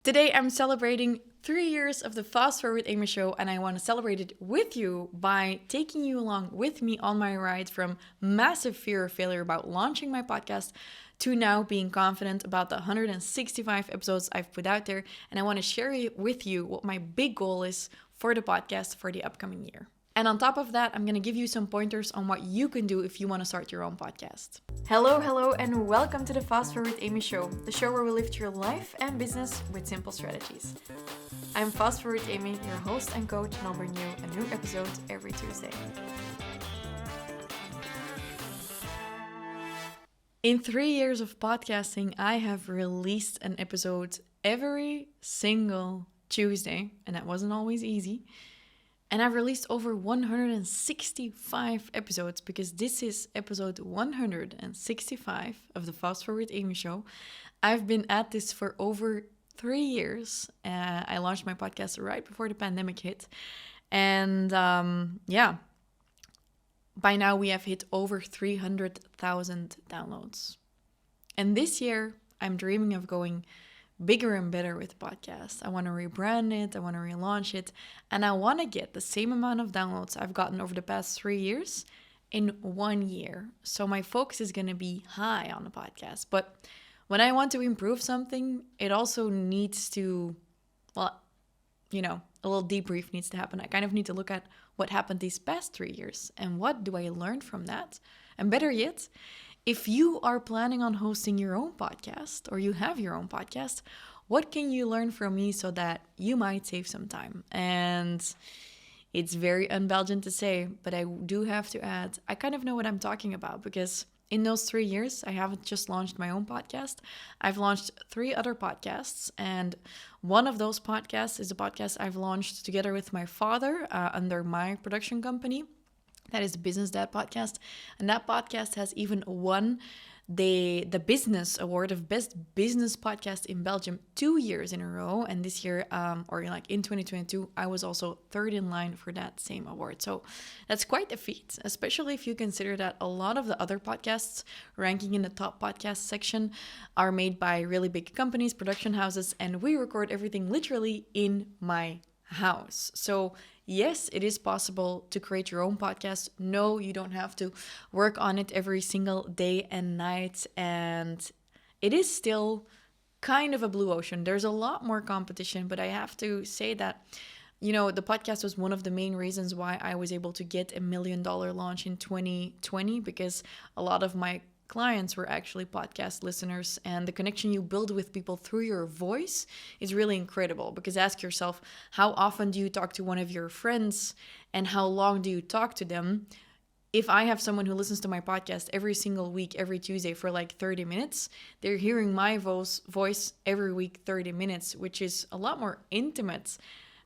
Today I'm celebrating 3 years of the Fast Forward Amy Show, and I want to celebrate it with you by taking you along with me on my ride from massive fear of failure about launching my podcast to now being confident about the 165 episodes I've put out there. And I want to share with you what my big goal is for the podcast for the upcoming year. And on top of that, I'm going to give you some pointers on what you can do if you want to start your own podcast. Hello, and welcome to the Fast Forward Amy Show, the show where we lift your life and business with simple strategies. I'm Fast Forward Amy, your host and coach, and I'll bring you a new episode every Tuesday. In 3 years of podcasting, I have released an episode every single Tuesday, and that wasn't always easy. And I've released over 165 episodes because this is episode 165 of the Fast Forward Amy Show. I've been at this for over 3 years. I launched my podcast right before the pandemic hit. And by now we have hit over 300,000 downloads. And this year, I'm dreaming of going bigger and better with podcasts. I want to rebrand it, I want to relaunch it, and I want to get the same amount of downloads I've gotten over the past 3 years in 1 year. So my focus is going to be high on the podcast. But when I want to improve something, it also needs to, a little debrief needs to happen. I kind of need to look at what happened these past 3 years and what do I learn from that? And better yet, if you are planning on hosting your own podcast or you have your own podcast, what can you learn from me so that you might save some time? And it's very un-Belgian to say, but I do have to add, I kind of know what I'm talking about because in those 3 years, I haven't just launched my own podcast. I've launched 3 other podcasts. And one of those podcasts is a podcast I've launched together with my father under my production company. That is the Business Dad podcast. And that podcast has even won the Business Award of Best Business Podcast in Belgium 2 years in a row. And this year, in 2022, I was also third in line for that same award. So that's quite a feat, especially if you consider that a lot of the other podcasts ranking in the top podcast section are made by really big companies, production houses, and we record everything literally in my house. So yes, it is possible to create your own podcast. No, you don't have to work on it every single day and night. And it is still kind of a blue ocean. There's a lot more competition, but I have to say that, the podcast was one of the main reasons why I was able to get $1 million launch in 2020, because a lot of my clients were actually podcast listeners, and the connection you build with people through your voice is really incredible. Because ask yourself, how often do you talk to one of your friends and how long do you talk to them? If I have someone who listens to my podcast every single week, every Tuesday for like 30 minutes, they're hearing my voice every week 30 minutes, which is a lot more intimate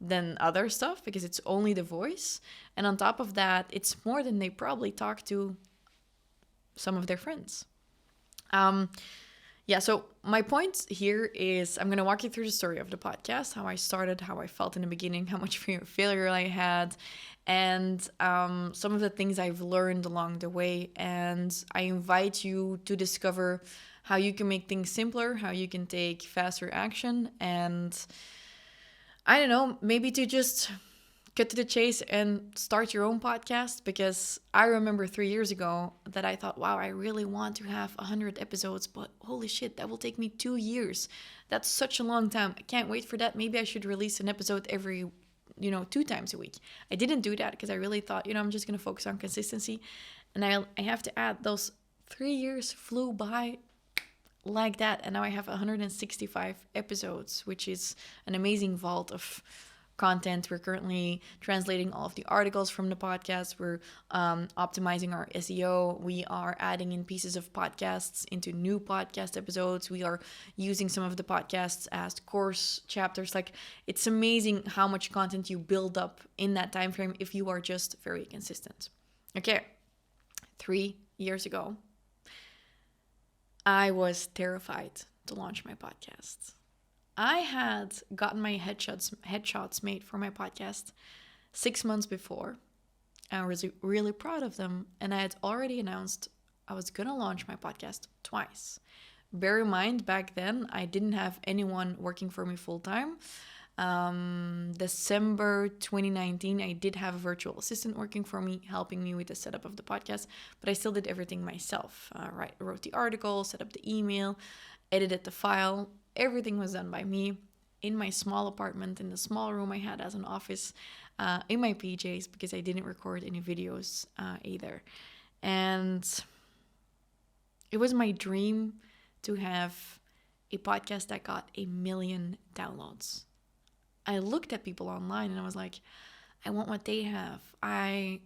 than other stuff because it's only the voice. And on top of that, it's more than they probably talk to some of their friends. So my point here is I'm going to walk you through the story of the podcast, how I started, how I felt in the beginning, how much fear of failure I had, and some of the things I've learned along the way. And I invite you to discover how you can make things simpler, how you can take faster action, and I don't know, maybe to just get to the chase and start your own podcast. Because I remember 3 years ago that I thought, wow, I really want to have 100 episodes, but holy shit, that will take me 2 years. That's such a long time. I can't wait for that. Maybe I should release an episode every 2 times a week. I didn't do that because I really thought, I'm just going to focus on consistency. And I have to add, those 3 years flew by like that. And now I have 165 episodes, which is an amazing vault of content. We're currently translating all of the articles from the podcast. We're optimizing our SEO. We are adding in pieces of podcasts into new podcast episodes. We are using some of the podcasts as course chapters. Like, it's amazing how much content you build up in that time frame if you are just very consistent. Okay, 3 years ago, I was terrified to launch my podcast. I had gotten my headshots made for my podcast 6 months before. I was really proud of them, and I had already announced I was going to launch my podcast twice. Bear in mind, back then, I didn't have anyone working for me full time. December 2019, I did have a virtual assistant working for me, helping me with the setup of the podcast, but I still did everything myself. Wrote the article, set up the email, edited the file. Everything was done by me in my small apartment, in the small room I had as an office, in my PJs, because I didn't record any videos either. And it was my dream to have a podcast that got 1 million downloads. I looked at people online and I was like, I want what they have. I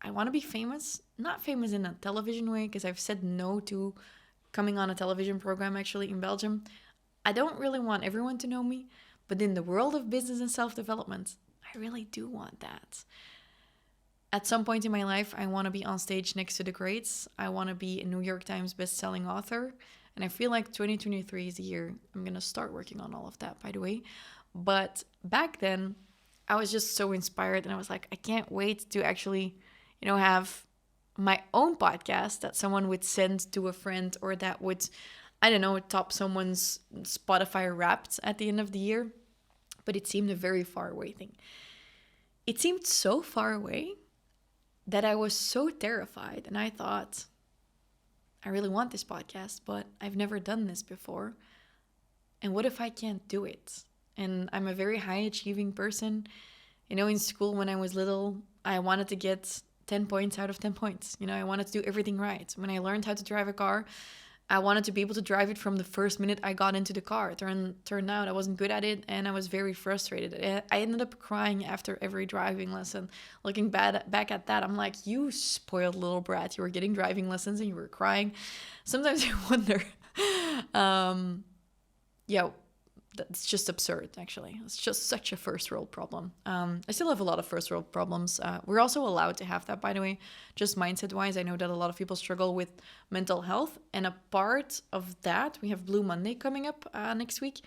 want to be famous, not famous in a television way, because I've said no to coming on a television program actually in Belgium. I don't really want everyone to know me, but in the world of business and self-development, I really do want that. At some point in my life, I want to be on stage next to the greats. I want to be a New York Times best-selling author. And I feel like 2023 is the year I'm going to start working on all of that, by the way. But back then, I was just so inspired. And I was like, I can't wait to actually, have my own podcast that someone would send to a friend, or that would, I don't know, top someone's Spotify Wrapped at the end of the year. But it seemed a very far away thing. It seemed so far away that I was so terrified. And I thought, I really want this podcast, but I've never done this before. And what if I can't do it? And I'm a very high achieving person. In school when I was little, I wanted to get 10 points out of 10 points. I wanted to do everything right. When I learned how to drive a car, I wanted to be able to drive it from the first minute I got into the car. Turned out I wasn't good at it, and I was very frustrated. I ended up crying after every driving lesson. Looking back at that, I'm like, you spoiled little brat. You were getting driving lessons and you were crying. Sometimes I wonder, it's just absurd, actually. It's just such a first world problem. I still have a lot of first world problems. We're also allowed to have that, by the way, just mindset wise. I know that a lot of people struggle with mental health. And a part of that, we have Blue Monday coming up next week.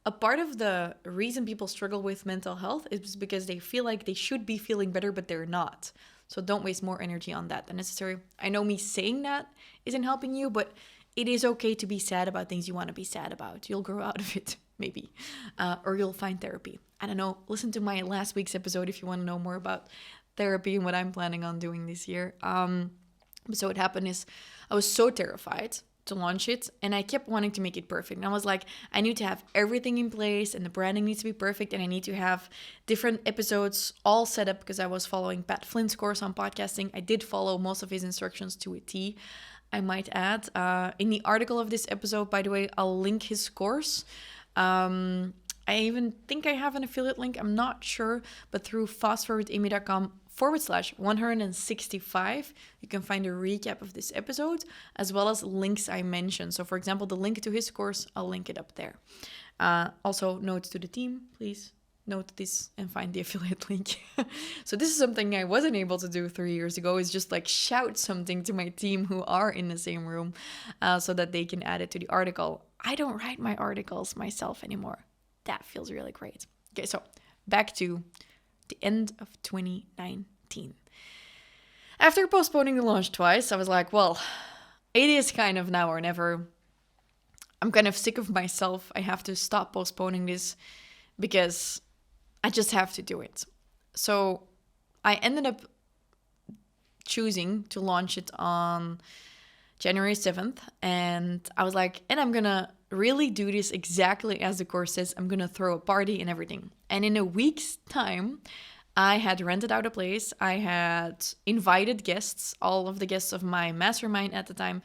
A part of the reason people struggle with mental health is because they feel like they should be feeling better, but they're not. So don't waste more energy on that than necessary. I know me saying that isn't helping you, but it is okay to be sad about things you want to be sad about. You'll grow out of it, maybe. Or you'll find therapy. I don't know. Listen to my last week's episode if you want to know more about therapy and what I'm planning on doing this year. So what happened is I was so terrified to launch it, and I kept wanting to make it perfect. And I was like, I need to have everything in place, and the branding needs to be perfect, and I need to have different episodes all set up, because I was following Pat Flynn's course on podcasting. I did follow most of his instructions to a T, I might add. In the article of this episode, by the way, I'll link his course. I even think I have an affiliate link. I'm not sure, but through fastforwardamy.com/165, you can find a recap of this episode, as well as links I mentioned. So for example, the link to his course, I'll link it up there. Also, notes to the team, please note this and find the affiliate link. So this is something I wasn't able to do 3 years ago, is just like shout something to my team who are in the same room so that they can add it to the article. I don't write my articles myself anymore. That feels really great. Okay, so back to the end of 2019. After postponing the launch twice, I was like, well, it is kind of now or never. I'm kind of sick of myself. I have to stop postponing this because I just have to do it. So I ended up choosing to launch it on January 7th. And I was like, and I'm going to really do this exactly as the course says. I'm going to throw a party and everything. And in a week's time, I had rented out a place. I had invited guests, all of the guests of my mastermind at the time,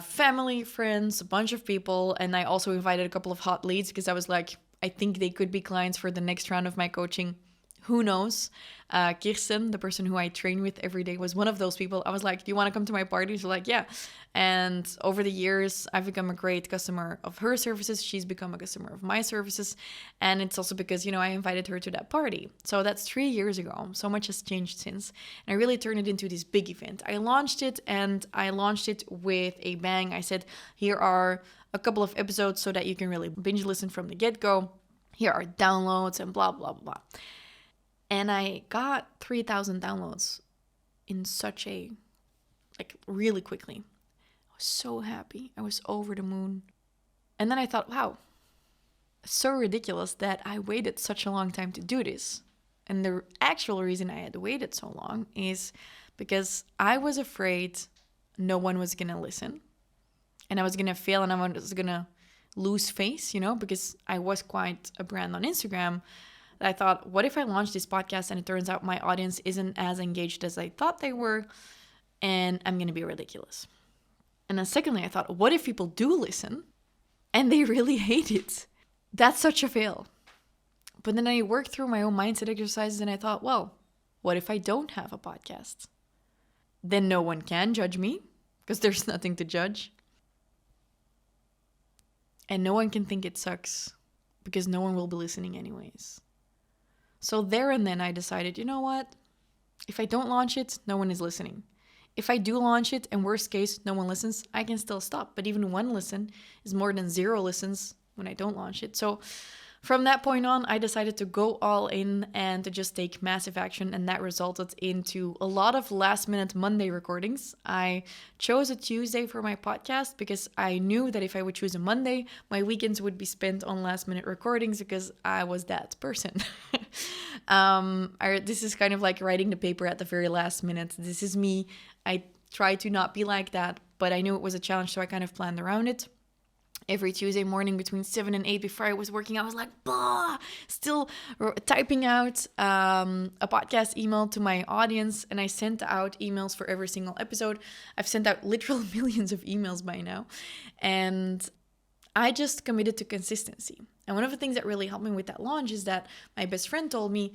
family, friends, a bunch of people. And I also invited a couple of hot leads because I was like, I think they could be clients for the next round of my coaching. Who knows? Kirsten, the person who I train with every day, was one of those people. I was like, do you want to come to my party? She's like, yeah. And over the years, I've become a great customer of her services. She's become a customer of my services. And it's also because, I invited her to that party. So that's 3 years ago. So much has changed since. And I really turned it into this big event. I launched it, and I launched it with a bang. I said, here are a couple of episodes so that you can really binge listen from the get-go. Here are downloads and blah, blah, blah. And I got 3,000 downloads in such really quickly. I was was so happy. I was over the moon. And then I thought, wow, it's so ridiculous that I waited such a long time to do this. And the actual reason I had waited so long is because I was afraid no one was going to listen. And I was going to fail and I was going to lose face, because I was quite a brand on Instagram. I thought, what if I launch this podcast and it turns out my audience isn't as engaged as I thought they were, and I'm going to be ridiculous. And then secondly, I thought, what if people do listen and they really hate it? That's such a fail. But then I worked through my own mindset exercises and I thought, well, what if I don't have a podcast? Then no one can judge me because there's nothing to judge. And no one can think it sucks because no one will be listening anyways. So there and then I decided, you know what? If I don't launch it, no one is listening. If I do launch it and worst case, no one listens, I can still stop. But even one listen is more than 0 listens when I don't launch it. So from that point on, I decided to go all in and to just take massive action. And that resulted into a lot of last minute Monday recordings. I chose a Tuesday for my podcast because I knew that if I would choose a Monday, my weekends would be spent on last minute recordings because I was that person. This is kind of like writing the paper at the very last minute. This is me. I try to not be like that, but I knew it was a challenge, so I kind of planned around it. Every Tuesday morning between 7 and 8 before I was working, I was like, still typing out a podcast email to my audience. And I sent out emails for every single episode. I've sent out literal millions of emails by now. And I just committed to consistency. And one of the things that really helped me with that launch is that my best friend told me,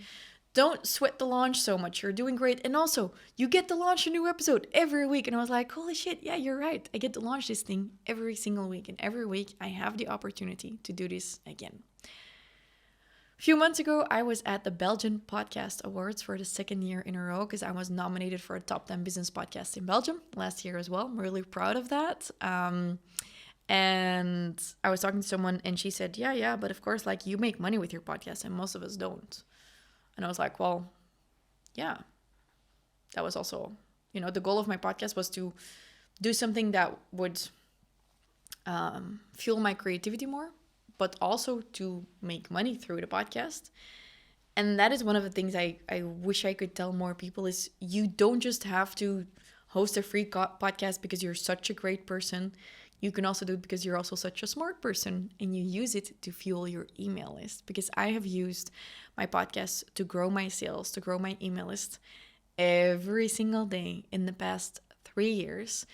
don't sweat the launch so much. You're doing great. And also, you get to launch a new episode every week. And I was like, holy shit, yeah, you're right. I get to launch this thing every single week. And every week, I have the opportunity to do this again. A few months ago, I was at the Belgian Podcast Awards for the 2nd year in a row because I was nominated for a top 10 business podcast in Belgium last year as well. I'm really proud of that. And I was talking to someone and she said, yeah, but of course, like you make money with your podcast and most of us don't. And I was like, well, yeah, that was also, the goal of my podcast was to do something that would fuel my creativity more, but also to make money through the podcast. And that is one of the things I wish I could tell more people is you don't just have to host a free podcast because you're such a great person. You can also do it because you're also such a smart person and you use it to fuel your email list. Because I have used my podcast to grow my sales, to grow my email list every single day in the past 3 years.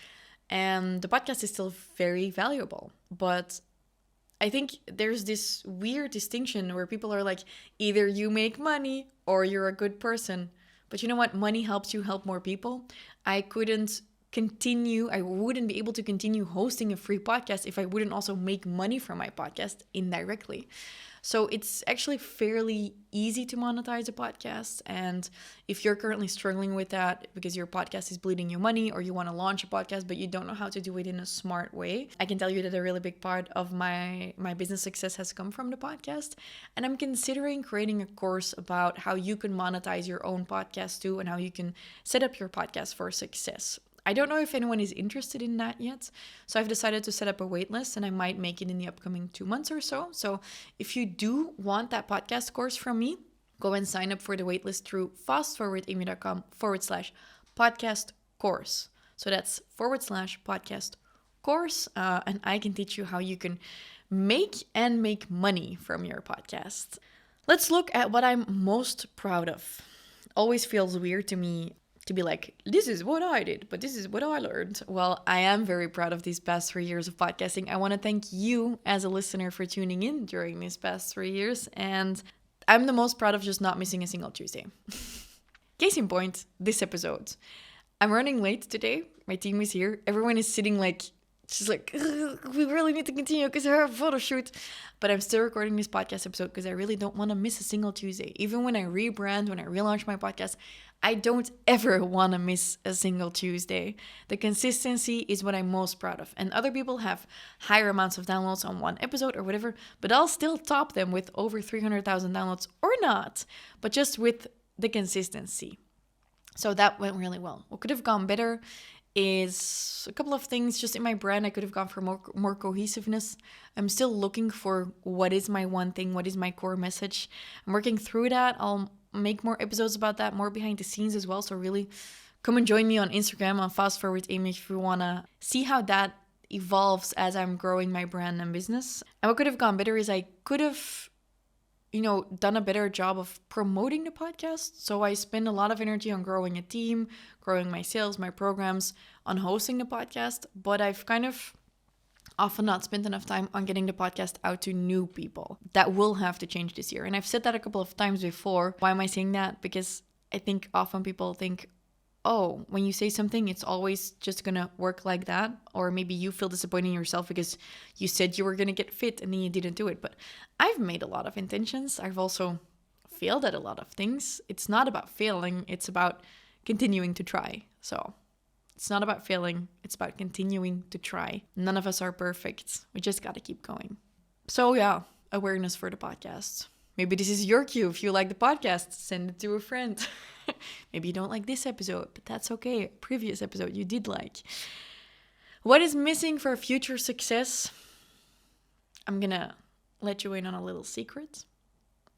And the podcast is still very valuable. But I think there's this weird distinction where people are like, either you make money or you're a good person. But you know what? Money helps you help more people. I wouldn't be able to continue hosting a free podcast if I wouldn't also make money from my podcast indirectly. So it's actually fairly easy to monetize a podcast. And if you're currently struggling with that because your podcast is bleeding you money or you want to launch a podcast but you don't know how to do it in a smart way, I can tell you that a really big part of my business success has come from the podcast. And I'm considering creating a course about how you can monetize your own podcast too and how you can set up your podcast for success. I don't know if anyone is interested in that yet, so I've decided to set up a waitlist and I might make it in the upcoming 2 months or so. So if you do want that podcast course from me, go and sign up for the waitlist through fastforwardamy.com/podcast course. So that's /podcast course, and I can teach you how you can make money from your podcast. Let's look at what I'm most proud of. Always feels weird to me to be like, this is what I did, but this is what I learned. Well, I am very proud of these past 3 years of podcasting. I want to thank you as a listener for tuning in during these past 3 years. And I'm the most proud of just not missing a single Tuesday. Case in point, this episode. I'm running late today. My team is here. Everyone is sitting like, she's like, we really need to continue because I have a photo shoot. But I'm still recording this podcast episode because I really don't want to miss a single Tuesday. Even when I rebrand, when I relaunch my podcast, I don't ever want to miss a single Tuesday. The consistency is what I'm most proud of. And other people have higher amounts of downloads on one episode or whatever, but I'll still top them with over 300,000 downloads or not, but just with the consistency. So that went really well. What could have gone better is a couple of things just in my brand. I could have gone for more cohesiveness. I'm still looking for what is my one thing, what is my core message. I'm working through that. I'll make more episodes about that, more behind the scenes as well. So really come and join me on Instagram on Fast Forward Amy if you want to see how that evolves as I'm growing my brand and business. And what could have gone better is I could have done a better job of promoting the podcast. So I spend a lot of energy on growing a team, growing my sales, my programs, on hosting the podcast. But I've kind of often not spent enough time on getting the podcast out to new people. That will have to change this year. And I've said that a couple of times before. Why am I saying that? Because I think often people think, oh, when you say something, it's always just going to work like that. Or maybe you feel disappointed in yourself because you said you were going to get fit and then you didn't do it. But I've made a lot of intentions. I've also failed at a lot of things. It's not about failing. It's about continuing to try. So it's not about failing. It's about continuing to try. None of us are perfect. We just got to keep going. So yeah, awareness for the podcast. Maybe this is your cue. If you like the podcast, send it to a friend. Maybe you don't like this episode, but that's okay. Previous episode you did like. What is missing for future success? I'm gonna let you in on a little secret.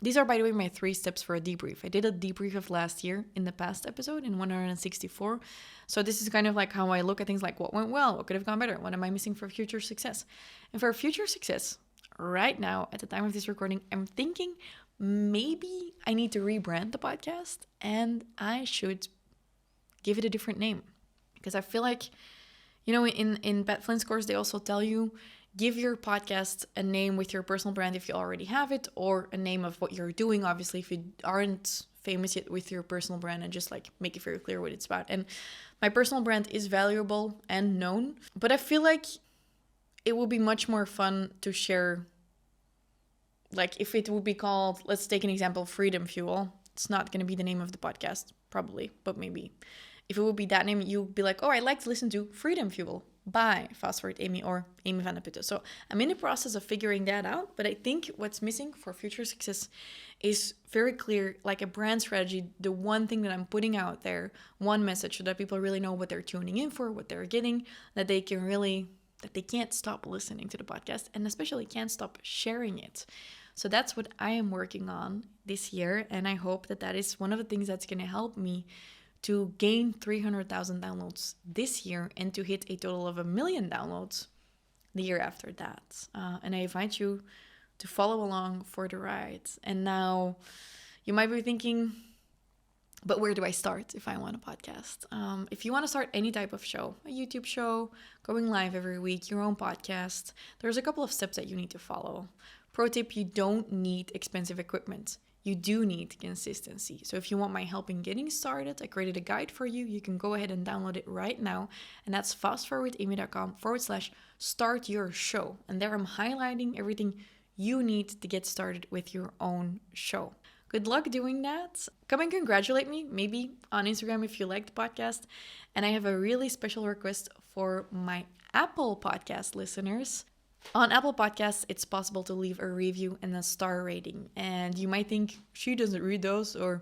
These are, by the way, my 3 steps for a debrief. I did a debrief of last year in the past episode in 164. So this is kind of like how I look at things like what went well, what could have gone better, what am I missing for future success? And for future success, right now, at the time of this recording, I'm thinking maybe I need to rebrand the podcast and I should give it a different name. Because I feel like, in Pat Flynn's course, they also tell you, give your podcast a name with your personal brand if you already have it, or a name of what you're doing, obviously, if you aren't famous yet with your personal brand, and just like make it very clear what it's about. And my personal brand is valuable and known, but I feel like it would be much more fun to share. Like if it would be called, let's take an example, Freedom Fuel. It's not going to be the name of the podcast, probably, but maybe. If it would be that name, you'd be like, oh, I like to listen to Freedom Fuel by Fast Forward Amy or Amy van der Putten. So I'm in the process of figuring that out. But I think what's missing for future success is very clear, like a brand strategy, the one thing that I'm putting out there, one message so that people really know what they're tuning in for, what they're getting, that they can't stop listening to the podcast and especially can't stop sharing it. So that's what I am working on this year. And I hope that that is one of the things that's going to help me to gain 300,000 downloads this year and to hit a total of 1 million downloads the year after that. And I invite you to follow along for the ride. And now you might be thinking, but where do I start if I want a podcast? If you want to start any type of show, a YouTube show, going live every week, your own podcast, there's a couple of steps that you need to follow. Pro tip, you don't need expensive equipment. You do need consistency. So if you want my help in getting started, I created a guide for you. You can go ahead and download it right now. And that's fastforwardamy.com/start your show. And there I'm highlighting everything you need to get started with your own show. Good luck doing that. Come and congratulate me, maybe on Instagram if you like the podcast. And I have a really special request for my Apple Podcast listeners. On Apple Podcasts, it's possible to leave a review and a star rating. And you might think, she doesn't read those or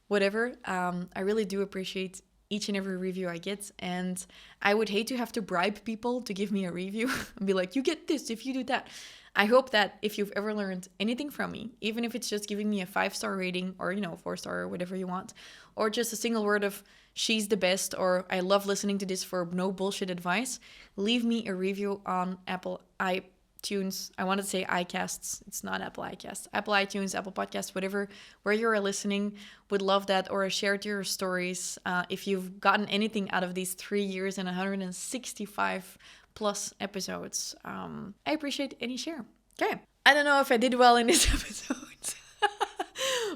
whatever. I really do appreciate each and every review I get. And I would hate to have to bribe people to give me a review and be like, you get this if you do that. I hope that if you've ever learned anything from me, even if it's just giving me a 5-star rating or, 4-star or whatever you want, or just a single word of she's the best or I love listening to this for no bullshit advice, leave me a review on Apple iTunes. I wanted to say iCasts. It's not Apple iCasts. Apple iTunes, Apple Podcasts, whatever, where you're listening. Would love that. Or share your stories. If you've gotten anything out of these 3 years and 165 plus episodes, I appreciate any share. Okay. I don't know if I did well in this episode.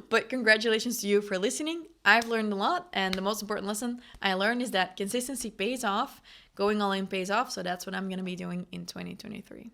But congratulations to you for listening. I've learned a lot, and the most important lesson I learned is that consistency pays off. Going all in pays off, so that's what I'm going to be doing in 2023.